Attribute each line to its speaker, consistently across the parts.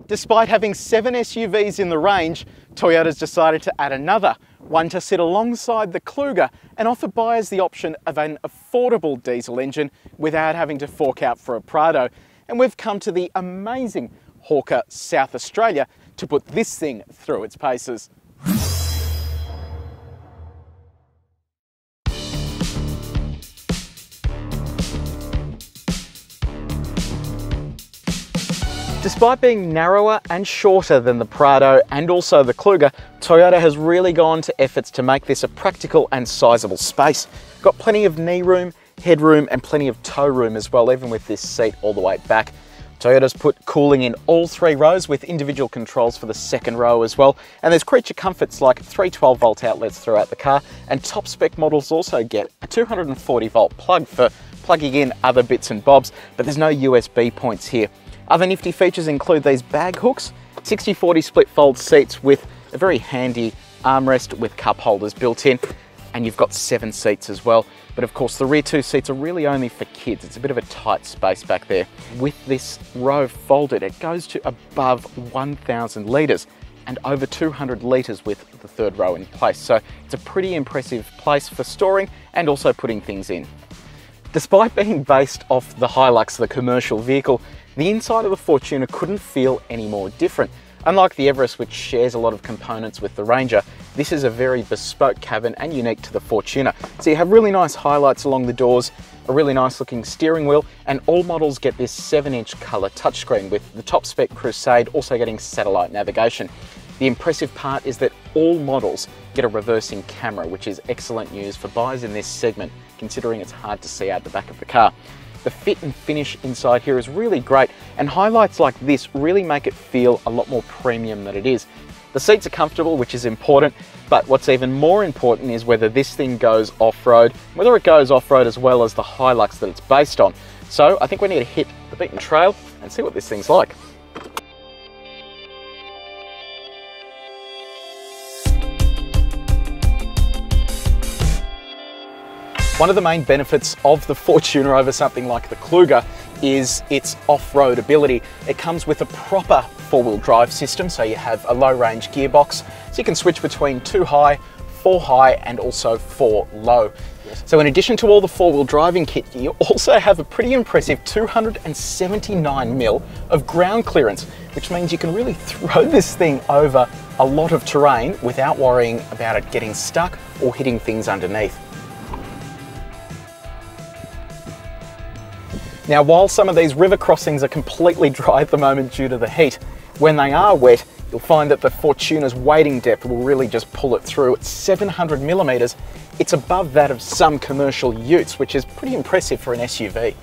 Speaker 1: Despite having 7 SUVs in the range, Toyota's decided to add another, one to sit alongside the Kluger and offer buyers the option of an affordable diesel engine without having to fork out for a Prado. And we've come to the amazing Hawker, South Australia, to put this thing through its paces. Despite being narrower and shorter than the Prado and also the Kluger, Toyota has really gone to efforts to make this a practical and sizable space. Got plenty of knee room, headroom and plenty of toe room as well, even with this seat all the way back. Toyota's put cooling in all 3 rows with individual controls for the 2nd row as well. And there's creature comforts like 3 12-volt outlets throughout the car, and top spec models also get a 240-volt plug for plugging in other bits and bobs, but there's no USB points here. Other nifty features include these bag hooks, 60/40 split fold seats with a very handy armrest with cup holders built in, and you've got 7 seats as well. But of course the rear 2 seats are really only for kids. It's a bit of a tight space back there. With this row folded, it goes to above 1,000 litres and over 200 litres with the 3rd row in place. So it's a pretty impressive place for storing and also putting things in. Despite being based off the HiLux, the commercial vehicle, the inside of the Fortuner couldn't feel any more different. Unlike the Everest, which shares a lot of components with the Ranger, this is a very bespoke cabin and unique to the Fortuner. So you have really nice highlights along the doors, a really nice looking steering wheel, and all models get this 7-inch colour touchscreen, with the top spec Crusade also getting satellite navigation. The impressive part is that all models get a reversing camera, which is excellent news for buyers in this segment, considering it's hard to see out the back of the car. The fit and finish inside here is really great, and highlights like this really make it feel a lot more premium than it is. The seats are comfortable, which is important, but what's even more important is whether this thing goes off-road, whether it goes off-road as well as the HiLux that it's based on. So I think we need to hit the beaten trail and see what this thing's like. One of the main benefits of the Fortuner over something like the Kluger is its off-road ability. It comes with a proper 4-wheel drive system, so you have a low-range gearbox, so you can switch between 2 high, 4 high and also 4 low. So in addition to all the 4-wheel driving kit, you also have a pretty impressive 279mm of ground clearance, which means you can really throw this thing over a lot of terrain without worrying about it getting stuck or hitting things underneath. Now, while some of these river crossings are completely dry at the moment due to the heat, when they are wet, you'll find that the Fortuner's wading depth will really just pull it through. At 700mm, it's above that of some commercial utes, which is pretty impressive for an SUV.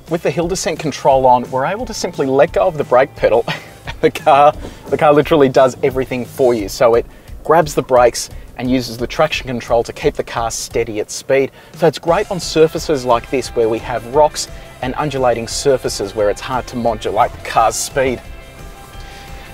Speaker 1: With the hill descent control on, we're able to simply let go of the brake pedal. The car literally does everything for you. So it grabs the brakes and uses the traction control to keep the car steady at speed. So it's great on surfaces like this where we have rocks and undulating surfaces where it's hard to modulate the car's speed.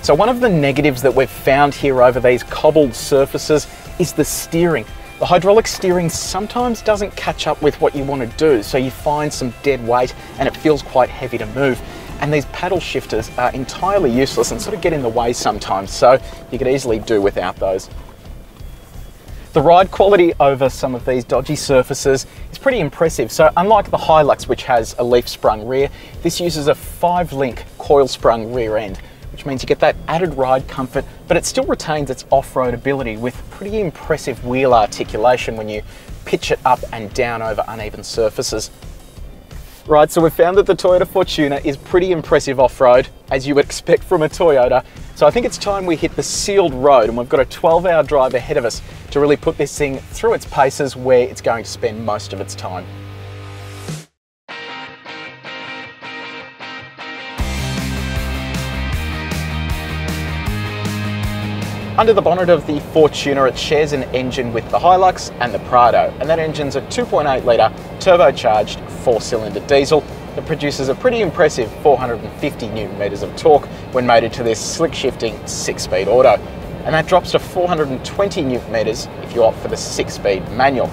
Speaker 1: So one of the negatives that we've found here over these cobbled surfaces is the steering. The hydraulic steering sometimes doesn't catch up with what you want to do, so you find some dead weight and it feels quite heavy to move. And these paddle shifters are entirely useless and sort of get in the way sometimes, so you could easily do without those. The ride quality over some of these dodgy surfaces is pretty impressive. So unlike the HiLux, which has a leaf-sprung rear, this uses a 5-link coil-sprung rear end, which means you get that added ride comfort, but it still retains its off-road ability with pretty impressive wheel articulation when you pitch it up and down over uneven surfaces. Right, so we've found that the Toyota Fortuner is pretty impressive off-road, as you would expect from a Toyota. So I think it's time we hit the sealed road, and we've got a 12-hour drive ahead of us to really put this thing through its paces where it's going to spend most of its time. Under the bonnet of the Fortuner, it shares an engine with the HiLux and the Prado, and that engine's a 2.8 litre turbocharged 4-cylinder diesel that produces a pretty impressive 450 Nm of torque when mated to this slick shifting 6-speed auto, and that drops to 420 Nm if you opt for the 6-speed manual.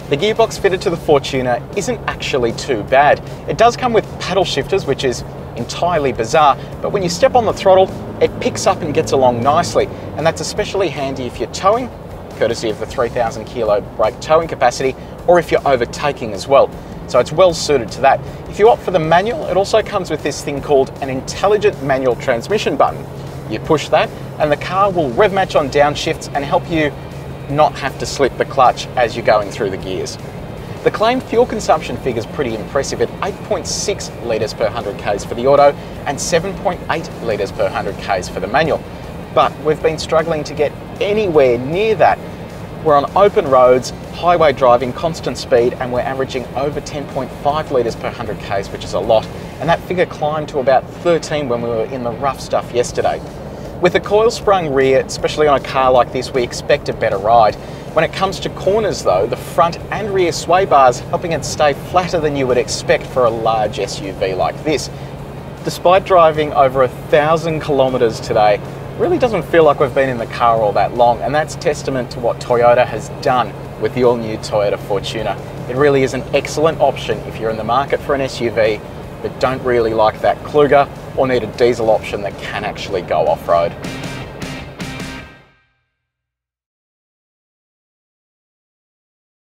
Speaker 1: The gearbox fitted to the Fortuner isn't actually too bad. It does come with paddle shifters, which is entirely bizarre, but when you step on the throttle, it picks up and gets along nicely, and that's especially handy if you're towing, courtesy of the 3,000 kilo brake towing capacity, or if you're overtaking as well. So it's well suited to that. If you opt for the manual, it also comes with this thing called an intelligent manual transmission button. You push that and the car will rev match on downshifts and help you not have to slip the clutch as you're going through the gears. The claimed fuel consumption figure is pretty impressive at 8.6 litres per 100 k's for the auto and 7.8 litres per 100 k's for the manual. But we've been struggling to get anywhere near that. We're on open roads, highway driving, constant speed, and we're averaging over 10.5 litres per 100 k's, which is a lot. And that figure climbed to about 13 when we were in the rough stuff yesterday. With a coil-sprung rear, especially on a car like this, we expect a better ride. When it comes to corners though, the front and rear sway bars helping it stay flatter than you would expect for a large SUV like this. Despite driving over 1,000 kilometres today, it really doesn't feel like we've been in the car all that long, and that's testament to what Toyota has done with the all-new Toyota Forutner. It really is an excellent option if you're in the market for an SUV but don't really like that Kluger or need a diesel option that can actually go off-road.